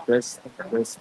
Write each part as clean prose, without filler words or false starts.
بس بس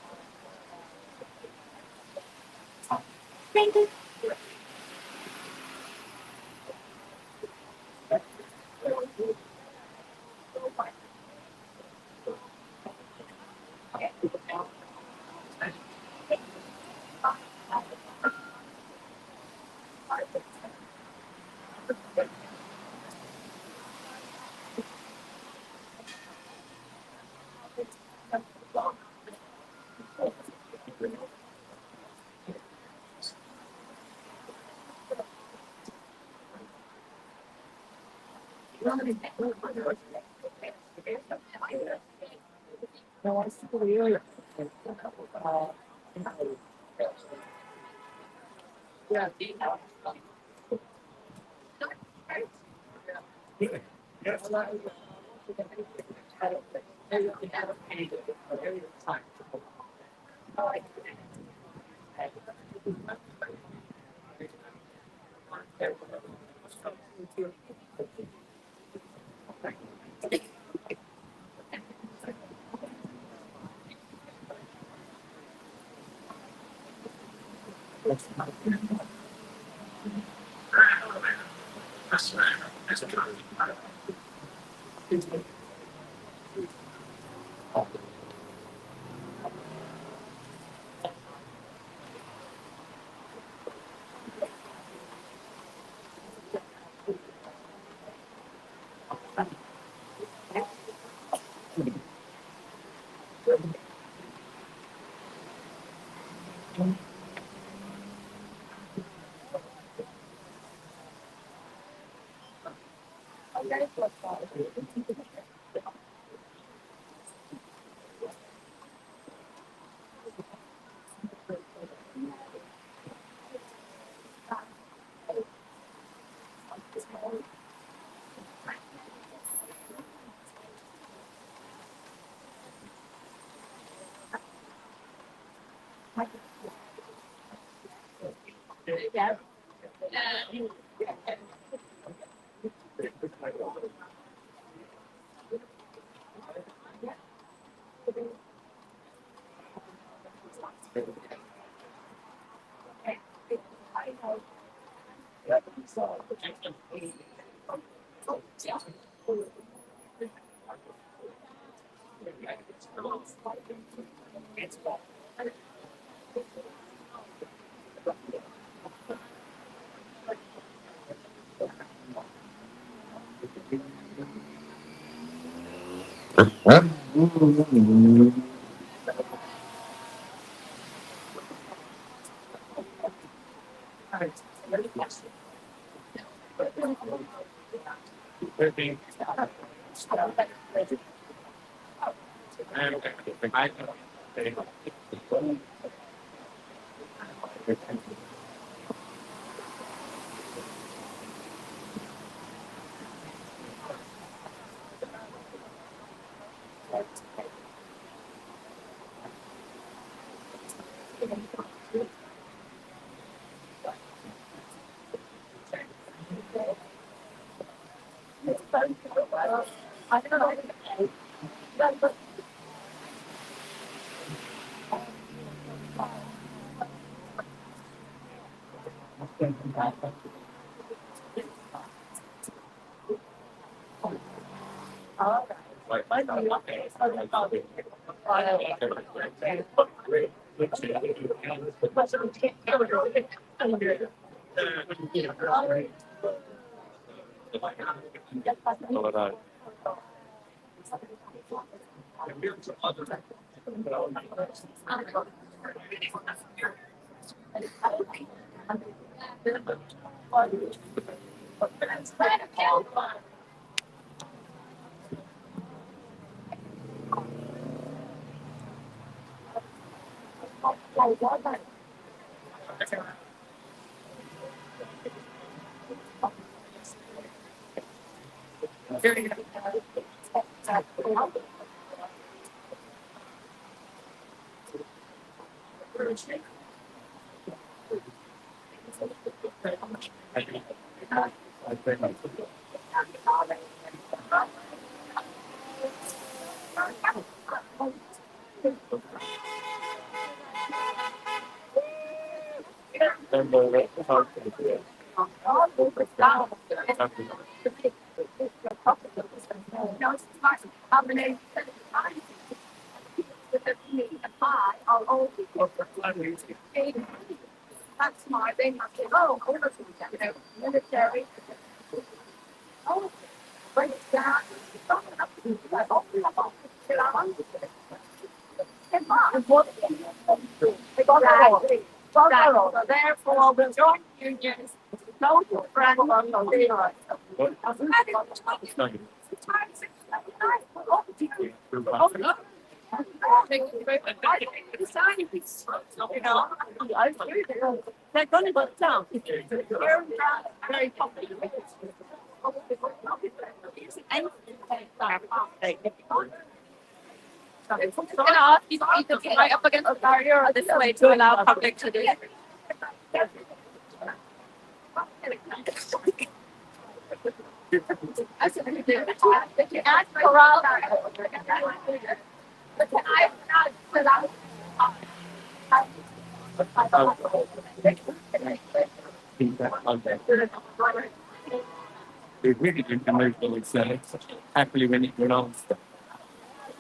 They really didn't emotional sense. Happily when it went on.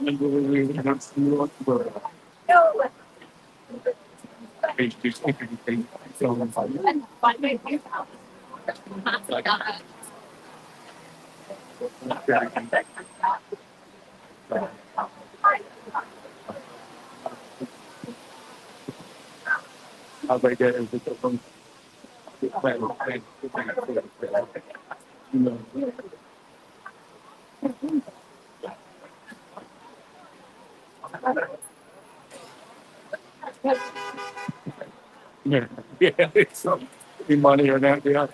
And we don't see what we're just everything. So how about that is it from you know. Yeah, yeah, it's the money or that, yeah.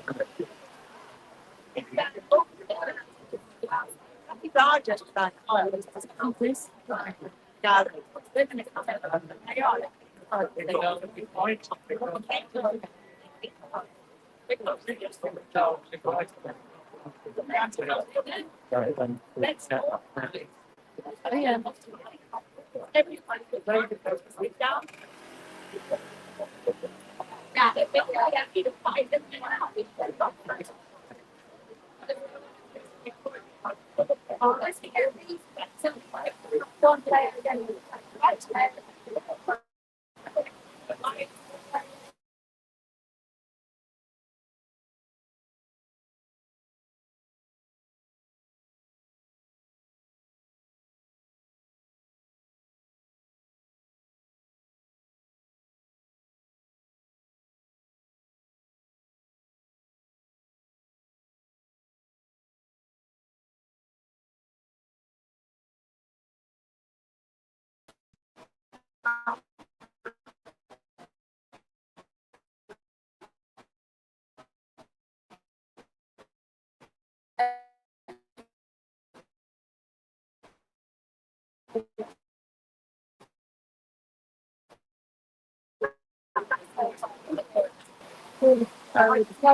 So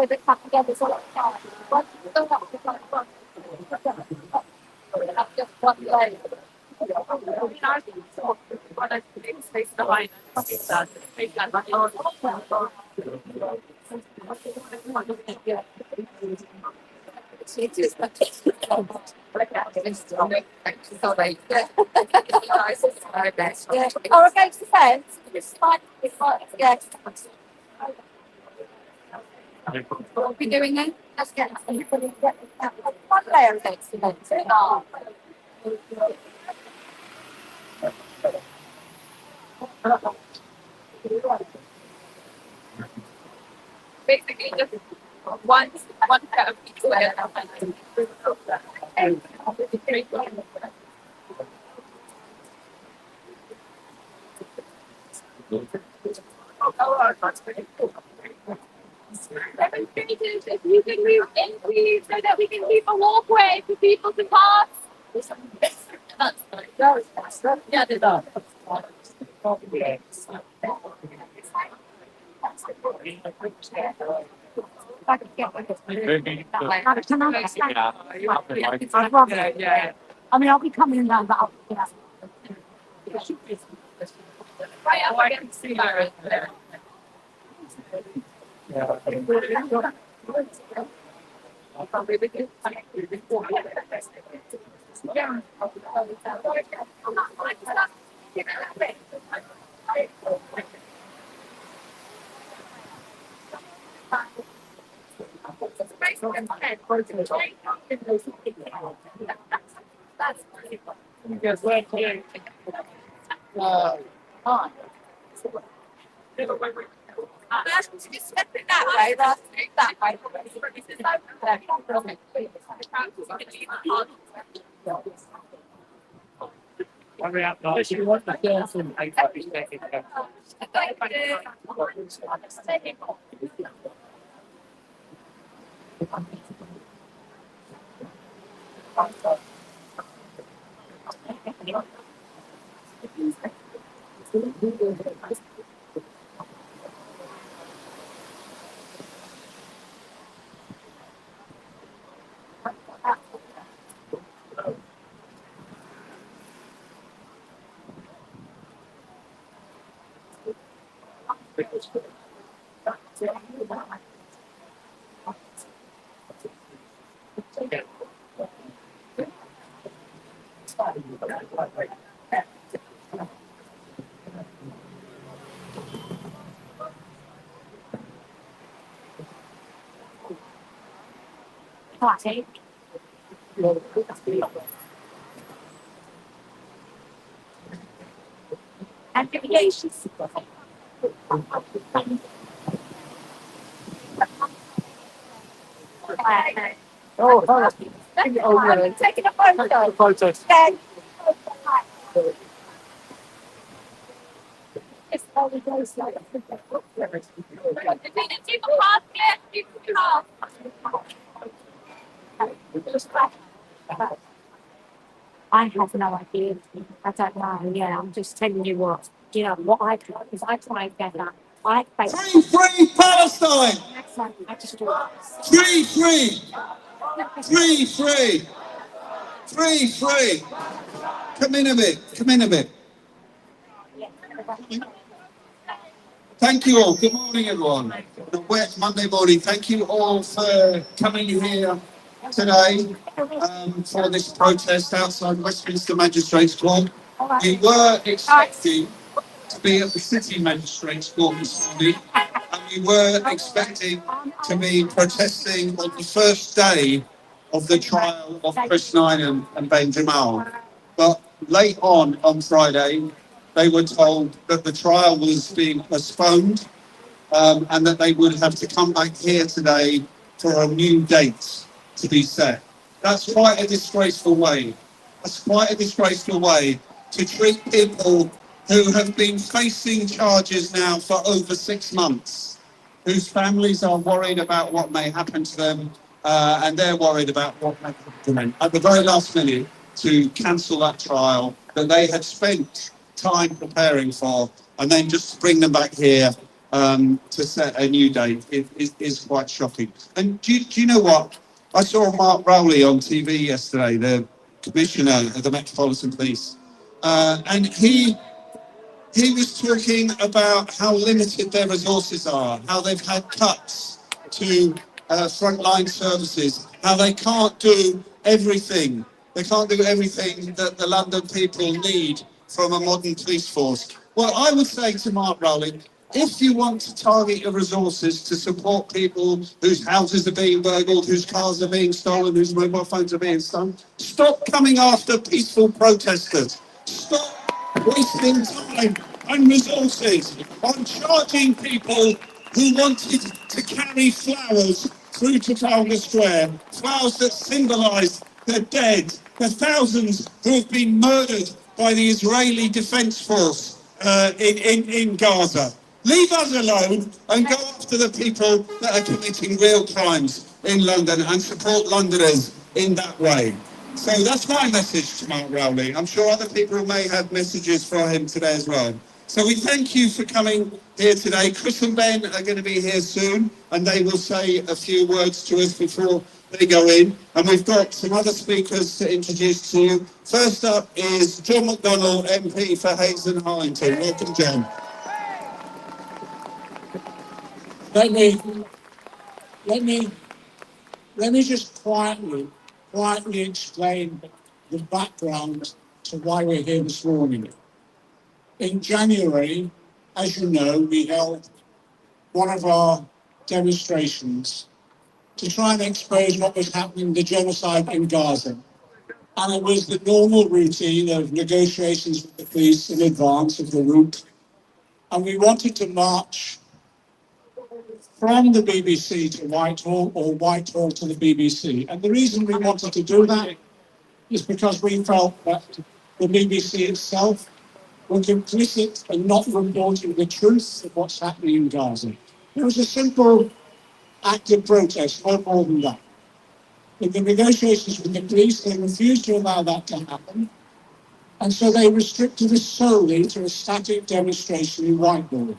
they come together so like one still have to like one just one day. I think so. What I think space behind that. She just so like or against the fence. It's fine. It's fine. Yeah. What are we doing then? Let's get everybody get one layer against the fence. Basically just one set of people if you can move in, please, so that we can keep a walkway for people to pass. Yeah, they are. Yeah. I mean, I'll be coming down, but I'll be right up against the fire there. Just step it that way, that's that way. Classic. Amplifications. Oh, taking a photo. Photos. It's only goes like I have no idea. I don't know. Yeah, I'm just telling you what. You know what I do is I try and get that. I think. Free Palestine! Next time I just do it. Free! Come in a bit. Thank you all. Good morning, everyone. On a wet Monday morning, thank you all for coming here today for this protest outside Westminster Magistrates Court. We were expecting to be at the City Magistrates Court this morning, and we were expecting to be protesting on the first day of the trial of Chris Nynham and Ben Jamal. But late on Friday, they were told that the trial was being postponed and that they would have to come back here today for a new date to be set. That's quite a disgraceful way. To treat people who have been facing charges now for over 6 months, whose families are worried about what may happen to them, and they're worried about what may happen to them. At the very last minute, to cancel that trial that they had spent time preparing for, and then just bring them back here to set a new date is quite shocking. And do you know what? I saw Mark Rowley on TV yesterday, the Commissioner of the Metropolitan Police, and he was talking about how limited their resources are, how they've had cuts to frontline services, how they can't do everything. They can't do everything that the London people need from a modern police force. Well, I would say to Mark Rowley, if you want to target your resources to support people whose houses are being burgled, whose cars are being stolen, whose mobile phones are being stolen, stop coming after peaceful protesters. Stop wasting time and resources on charging people who wanted to carry flowers through Trafalgar Square, flowers that symbolise the dead, the thousands who have been murdered by the Israeli Defence Force in Gaza. Leave us alone and go after the people that are committing real crimes in London and support Londoners in that way. So that's my message to Mark Rowley. I'm sure other people may have messages for him today as well. So we thank you for coming here today. Chris and Ben are going to be here soon, and they will say a few words to us before they go in. And we've got some other speakers to introduce to you. First up is John McDonnell, MP for Hayes and Harlington. Welcome, John. Let me just quietly explain the background to why we're here this morning. In January, as you know, we held one of our demonstrations to try and expose what was happening, the genocide in Gaza. And it was the normal routine of negotiations with the police in advance of the route. And we wanted to march from the BBC to Whitehall or Whitehall to the BBC. And the reason we wanted to do that is because we felt that the BBC itself were complicit and not reporting the truth of what's happening in Gaza. It was a simple act of protest, no more than that. In the negotiations with the police, they refused to allow that to happen. And so they restricted us solely to a static demonstration in Whitehall.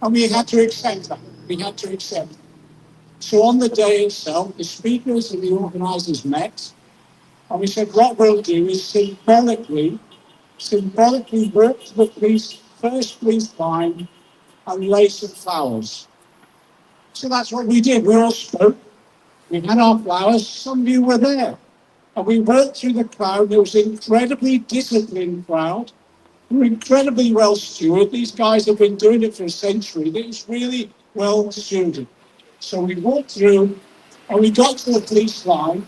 And we had to accept that. We had to accept it. So on the day itself, the speakers and the organisers met, and we said, what we'll do is symbolically walk to the first police line and lay some flowers. So that's what we did. We all spoke. We had our flowers. Some of you were there. And we walked through the crowd. There was an incredibly disciplined crowd. They were incredibly well stewarded. These guys have been doing it for a century. It was really well stewarded. So we walked through and we got to the police line,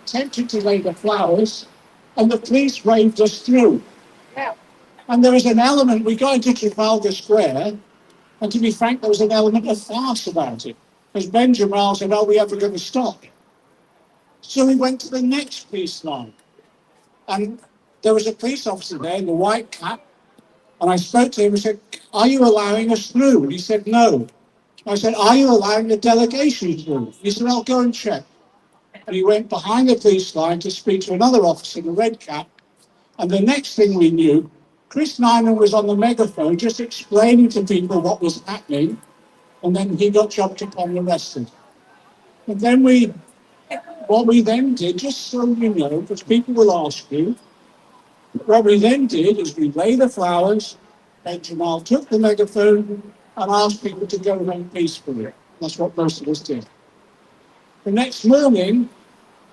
attempted to lay the flowers, and the police waved us through. Yeah. And there was an element, we got into Trafalgar Square, and to be frank, there was an element of farce about it. Because Ben Jamal said, are we ever going to stop? So we went to the next police line. And there was a police officer there in the white cap, and I spoke to him and said, are you allowing us through? And he said, no. I said, are you allowing the delegation through? He said, I'll go and check. And he went behind the police line to speak to another officer in a red cap. And the next thing we knew, Chris Nainan was on the megaphone just explaining to people what was happening. And then he got jumped upon and arrested. And then what we then did, just so you know, because people will ask you, what we then did is we laid the flowers, and Jamal took the megaphone and asked people to go home peacefully. That's what most of us did. The next morning,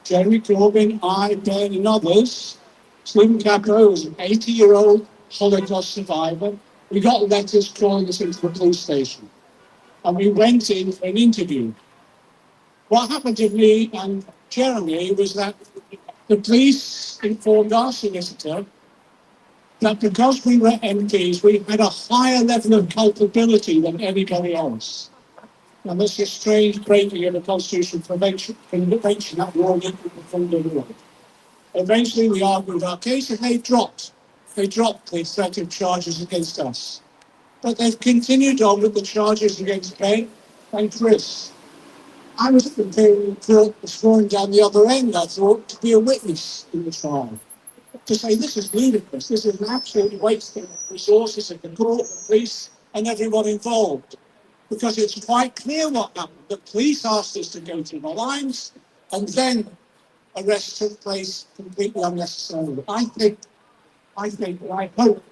Jeremy Corbyn, I, Ben and others, Stephen Capo was an 80-year-old Holocaust survivor. We got letters calling us into the police station. And we went in for an interview. What happened to me and Jeremy was that the police informed our solicitor that because we were MPs, we had a higher level of culpability than anybody else. And this is strange breaking of the Constitution Convention that we're all equal before the law. Eventually, we argued our case, and they dropped the threat of charges against us. But they've continued on with the charges against Ben and Chris. I was preparing for sworn down the other end, I thought, to be a witness in the trial. To say this is ludicrous, this is an absolute waste of resources of the court, the police, and everyone involved, because it's quite clear what happened. The police asked us to go through the lines, and then arrests took place completely unnecessarily. I hope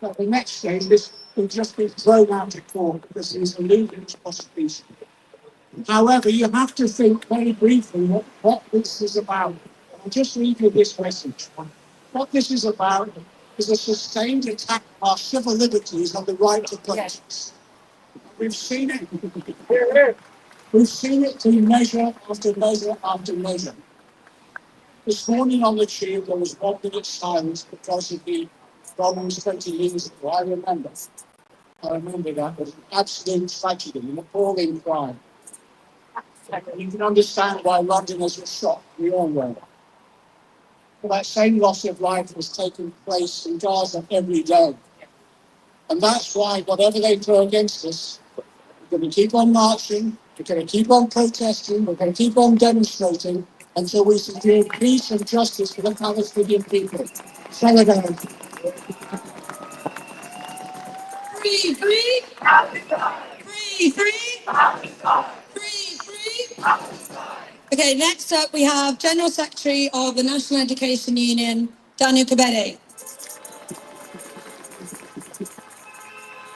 that the next stage this will just be thrown out of court because he's alluding to prosecution. However, you have to think very briefly what this is about. I'll just read you this message. What this is about is a sustained attack on our civil liberties and the right to protest. We've seen it. We've seen it through measure after measure after measure. This morning on the tube, there was 1 minute silence because of the problems 20 years ago. I remember that. It was an absolute tragedy, an appalling crime. You can understand why Londoners were shocked. We all were. But that same loss of life was taking place in Gaza every day. And that's why, whatever they throw against us, we're going to keep on marching, we're going to keep on protesting, we're going to keep on demonstrating until we secure peace and justice for the Palestinian people. Solidarity. Free, free, free, free, free, free. Okay, next up we have General Secretary of the National Education Union, Daniel Kabede.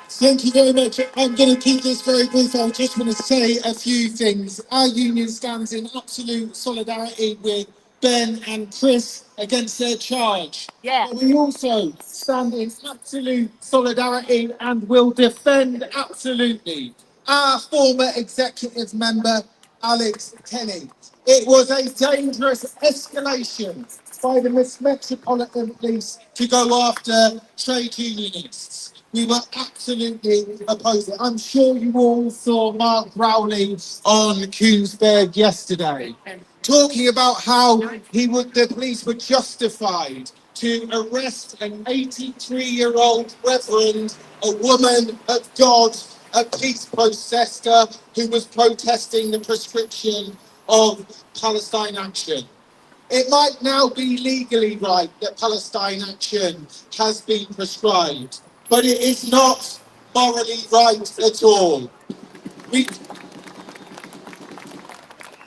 Thank you very much. I'm going to keep this very brief. I just want to say a few things. Our union stands in absolute solidarity with Ben and Chris against their charge. Yeah. But we also stand in absolute solidarity and will defend absolutely our former executive member, Alex Kenny. It was a dangerous escalation by the Metropolitan Police to go after trade unionists. We were absolutely opposed. I'm sure you all saw Mark Rowley on Koonsberg yesterday, talking about how the police were justified to arrest an 83-year-old reverend, a woman of God, a peace protester who was protesting the prescription of Palestine Action. It might now be legally right that Palestine Action has been prescribed, but it is not morally right at all.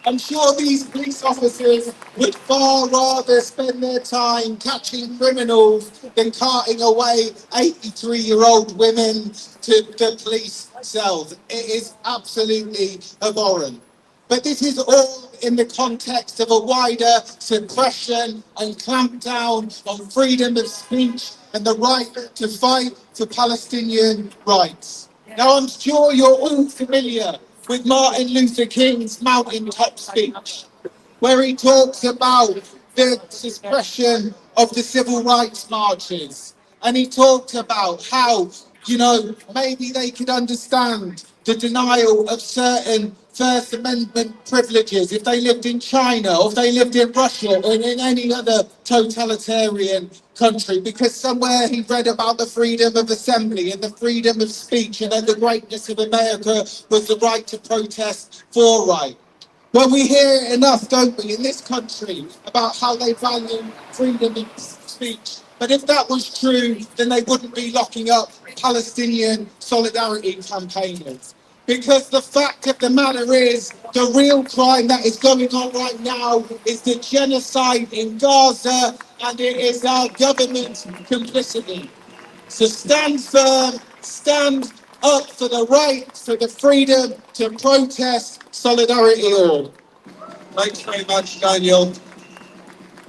I'm sure these police officers would far rather spend their time catching criminals than carting away 83-year-old women to the police cells. It is absolutely abhorrent. But this is all in the context of a wider suppression and clampdown on freedom of speech and the right to fight for Palestinian rights. Now, I'm sure you're all familiar with Martin Luther King's mountaintop speech, where he talks about the suppression of the civil rights marches. And he talked about how, maybe they could understand the denial of certain First Amendment privileges if they lived in China or if they lived in Russia or in any other totalitarian country, because somewhere he read about the freedom of assembly and the freedom of speech, and then the greatness of America was the right to protest for right. Well, we hear enough, don't we, in this country about how they value freedom of speech. But if that was true, then they wouldn't be locking up Palestinian solidarity campaigners. Because the fact of the matter is, the real crime that is going on right now is the genocide in Gaza, and it is our government's complicity. So stand firm, stand up for the right, for the freedom to protest. Solidarity all. Thanks very much, Daniel.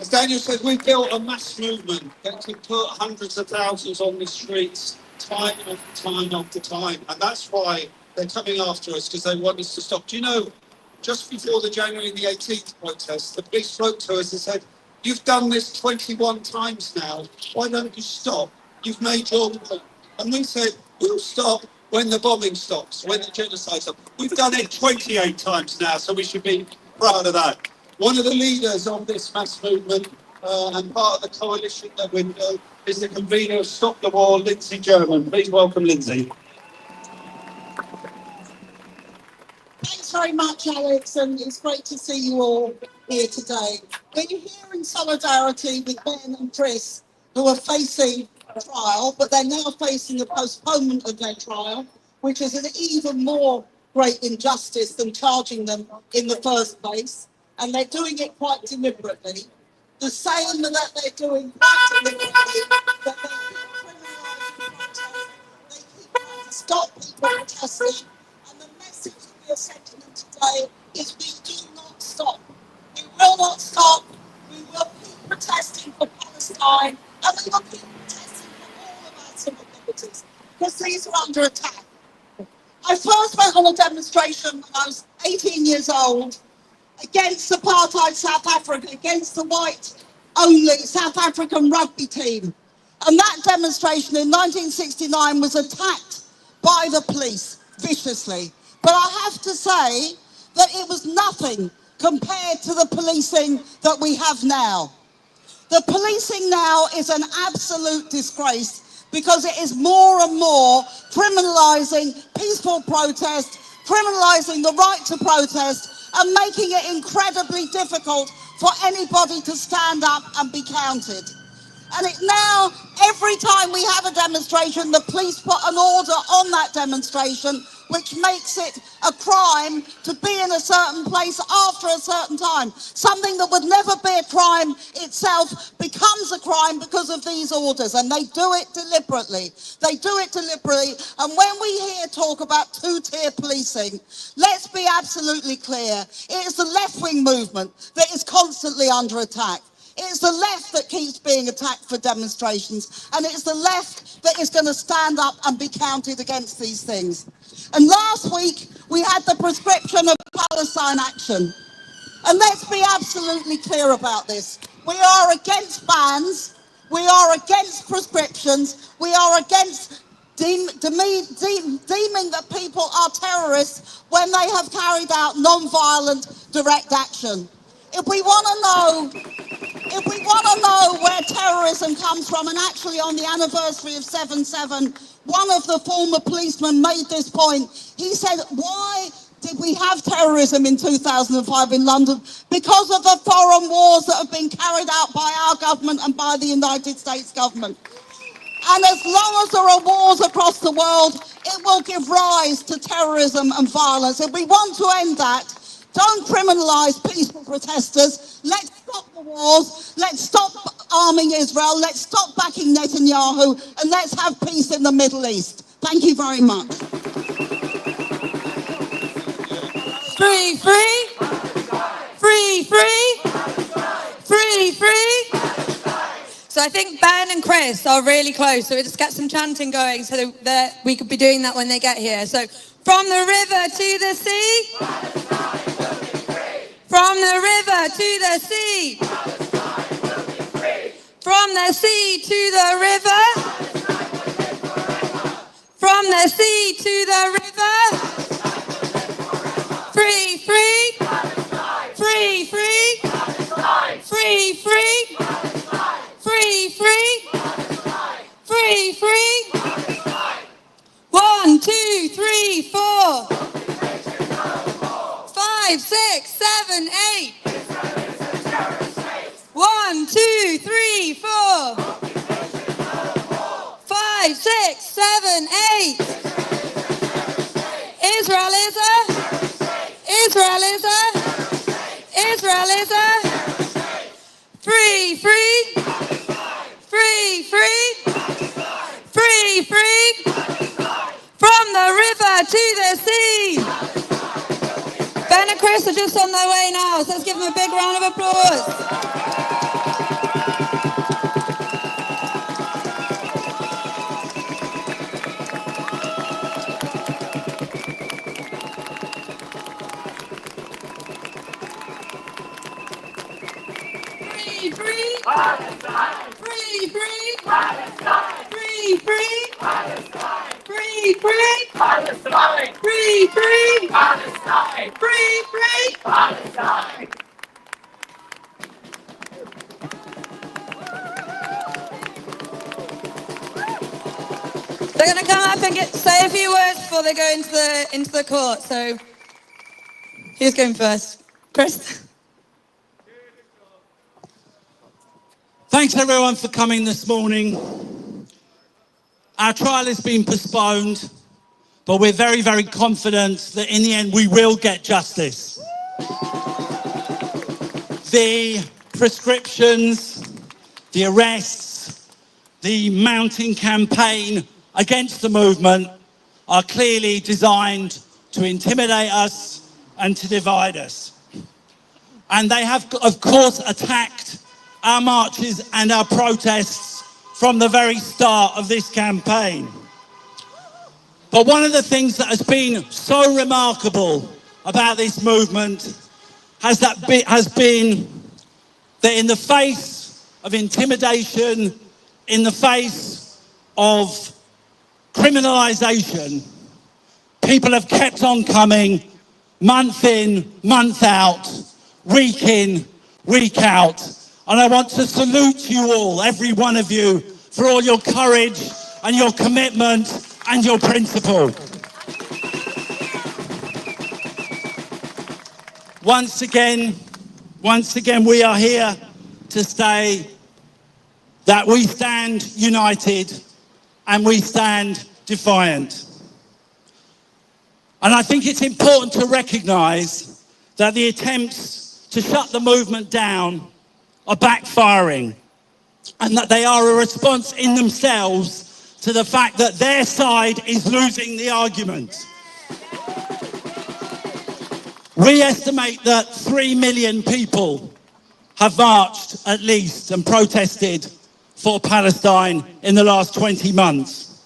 As Daniel says, we've built a mass movement that can put hundreds of thousands on the streets time after time after time. And that's why they're coming after us, because they want us to stop. Do you know, just before the January the 18th protest, the police wrote to us and said, you've done this 21 times now. Why don't you stop? You've made your point. And we said, we'll stop when the bombing stops, when the genocide stops. We've done it 28 times now, so we should be proud of that. One of the leaders of this mass movement and part of the coalition that we're doing is the convener of Stop the War, Lindsay German. Please welcome Lindsay. Thanks very much, Alex, and it's great to see you all here today. We're here in solidarity with Ben and Chris, who are facing trial, but they're now facing a postponement of their trial, which is an even more great injustice than charging them in the first place. And they're doing it quite deliberately. The same that they're doing quite deliberately, that they keep criminalising protest, they keep trying to stop people protesting, and the message that we are sending them today is we do not stop. We will not stop. We will keep protesting for Palestine, and we will keep protesting for all of our civil liberties, because these are under attack. I first went on a demonstration when I was 18 years old against apartheid South Africa, against the white-only South African rugby team. And that demonstration in 1969 was attacked by the police viciously. But I have to say that it was nothing compared to the policing that we have now. The policing now is an absolute disgrace because it is more and more criminalising peaceful protest, criminalising the right to protest, and making it incredibly difficult for anybody to stand up and be counted. And it now, every time we have a demonstration, the police put an order on that demonstration which makes it a crime to be in a certain place after a certain time. Something that would never be a crime itself becomes a crime because of these orders, and they do it deliberately. They do it deliberately, and when we hear talk about two-tier policing, let's be absolutely clear. It is the left-wing movement that is constantly under attack. It's the left that keeps being attacked for demonstrations, and it's the left that is going to stand up and be counted against these things. And last week, we had the prescription of Palestine action. And let's be absolutely clear about this. We are against bans. We are against prescriptions. We are against deeming that people are terrorists when they have carried out non-violent direct action. If we want to know where terrorism comes from, and actually on the anniversary of 7/7, one of the former policemen made this point. He said, why did we have terrorism in 2005 in London? Because of the foreign wars that have been carried out by our government and by the United States government. And as long as there are wars across the world, it will give rise to terrorism and violence. If we want to end that, don't criminalise peaceful protesters. Let's stop the wars. Let's stop arming Israel. Let's stop backing Netanyahu. And let's have peace in the Middle East. Thank you very much. Free, free. Free, free. Free, free. So I think Ben and Chris are really close. So we'll just get some chanting going so that we could be doing that when they get here. So from the river to the sea. From the river to the sea. From the sea to the river. From the sea to the river. Free, free. Free, free. Free, free. Free, free. Free, free. 1, 2, 3, 4. 5, 6, 7, 8. 1, 2, 3, 4. 5, 6, 7, 8. Israel is a. Israel is a. Israel is a. Free, free. Free, free. Free, free. From the river to the sea. Ben and Chris are just on their way now, so let's give them a big round of applause. Free, free. Palestine. Free, free. Palestine. Free, free. Palestine. Free, free. Palestine. Free, free. Palestine. Free, free. Palestine. They're going to come up and say a few words before they go into the court. So, who's going first? Chris? Thanks everyone for coming this morning. Our trial has been postponed, but we're very, very confident that in the end we will get justice. The prescriptions, the arrests, the mounting campaign against the movement are clearly designed to intimidate us and to divide us. And they have, of course, attacked our marches and our protests from the very start of this campaign. But one of the things that has been so remarkable about this movement has been that in the face of intimidation, in the face of criminalisation, people have kept on coming month in, month out, week in, week out. And I want to salute you all, every one of you, for all your courage and your commitment and your principle. Once again, we are here to say that we stand united and we stand defiant. And I think it's important to recognise that the attempts to shut the movement down are backfiring, and that they are a response in themselves to the fact that their side is losing the argument. We estimate that 3 million people have marched at least and protested for Palestine in the last 20 months.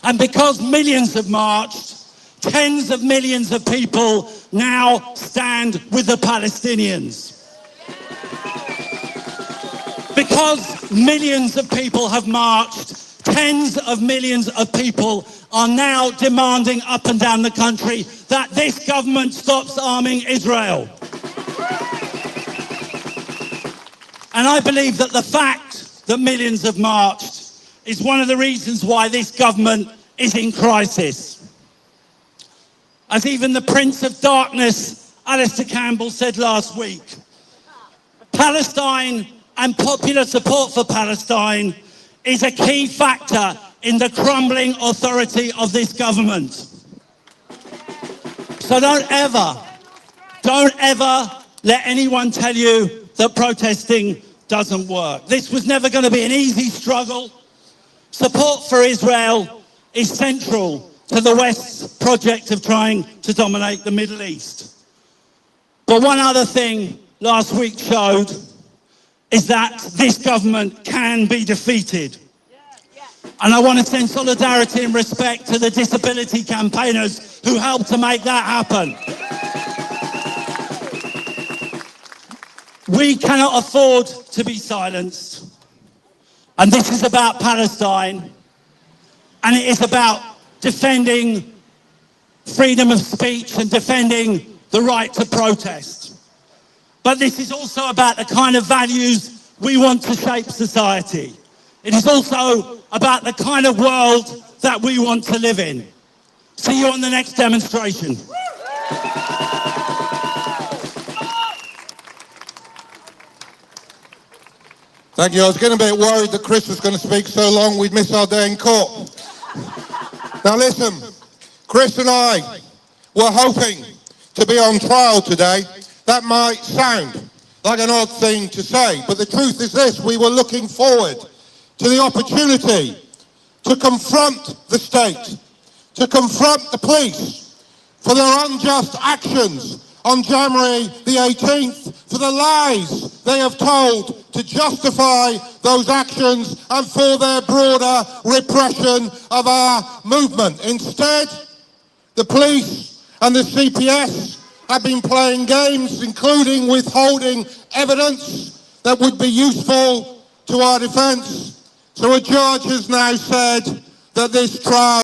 And because millions have marched, tens of millions of people now stand with the Palestinians. Because millions of people have marched, tens of millions of people are now demanding up and down the country that this government stops arming Israel. And I believe that the fact that millions have marched is one of the reasons why this government is in crisis. As even the Prince of Darkness, Alistair Campbell, said last week, Palestine and popular support for Palestine is a key factor in the crumbling authority of this government. So don't ever let anyone tell you that protesting doesn't work. This was never going to be an easy struggle. Support for Israel is central to the West's project of trying to dominate the Middle East. But one other thing last week showed is that this government can be defeated. And I want to send solidarity and respect to the disability campaigners who helped to make that happen. We cannot afford to be silenced. And this is about Palestine. And it is about defending freedom of speech and defending the right to protest. But this is also about the kind of values we want to shape society. It is also about the kind of world that we want to live in. See you on the next demonstration. Thank you. I was getting a bit worried that Chris was going to speak so long we'd miss our day in court. Now listen, Chris and I were hoping to be on trial today. That might sound like an odd thing to say, but the truth is this: we were looking forward to the opportunity to confront the state, to confront the police for their unjust actions on January the 18th, for the lies they have told to justify those actions and for their broader repression of our movement. Instead, the police and the CPS have been playing games, including withholding evidence that would be useful to our defence. So a judge has now said that this trial